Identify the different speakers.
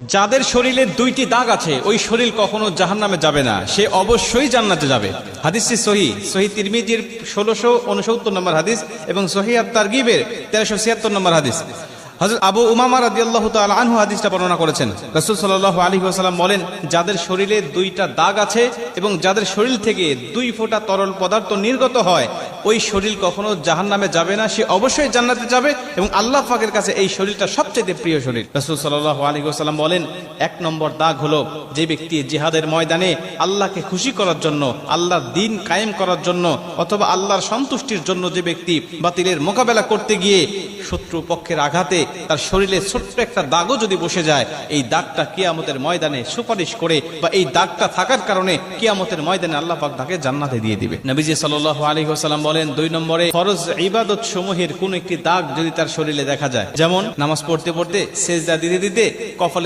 Speaker 1: যাদের শরীরে দুইটি দাগ আছে ওই শরীর কখনো জাহান্নামে যাবে না, সে অবশ্যই জান্নাতে যাবে। হাদিসটি সহিহ তিরমিজির 1669 নম্বর হাদিস এবং সহিহ আত-তারগিবের 1376 নম্বর হাদিস। হযরত আবু উমামা রাদিয়াল্লাহু তাআলা আনহু হাদিসটা বর্ণনা করেছেন। রাসূল সাল্লাল্লাহু আলাইহি ওয়াসাল্লাম বলেন, যাদের শরীরে দুইটা দাগ আছে এবং যাদের শরীর থেকে 2 ফোঁটা তরল পদার্থ নির্গত হয় ওই শরীর কখনো জাহান্নামে যাবে না, সে অবশ্যই জান্নাতে যাবে এবং আল্লাহ পাকের কাছে এই শরীরটা সবচেয়ে প্রিয় শরীর। রাসূল সাল্লাল্লাহু আলাইহি ওয়াসাল্লাম বলেন, 1 নম্বর দাগ হলো যে ব্যক্তি জিহাদের ময়দানে আল্লাহকে খুশি করার জন্য, আল্লাহর দ্বীন কায়েম করার জন্য অথবা আল্লাহর সন্তুষ্টির জন্য যে ব্যক্তি বাতিলের মোকাবেলা করতে গিয়ে শত্রু পক্ষের আঘাতে তার শরীরে ছোট্ট একটা দাগও যদি বসে যায়, এই দাগটা কিয়ামতের ময়দানে সুপারিশ করে বা এই দাগটা থাকার কারণে কিয়ামতের ময়দানে আল্লাহ পাক তাকে জান্নাতে দিয়ে দিবে। নবীজি সাল্লাল্লাহু আলাইহি ওয়াসাল্লাম বলেন, 2 নম্বরে ফরজ ইবাদত সমূহের কোন একটি দাগ যদি তার শরীরে দেখা যায়, যেমন নামাজ পড়তে পড়তে সেজদা দিতে দিতে কপালে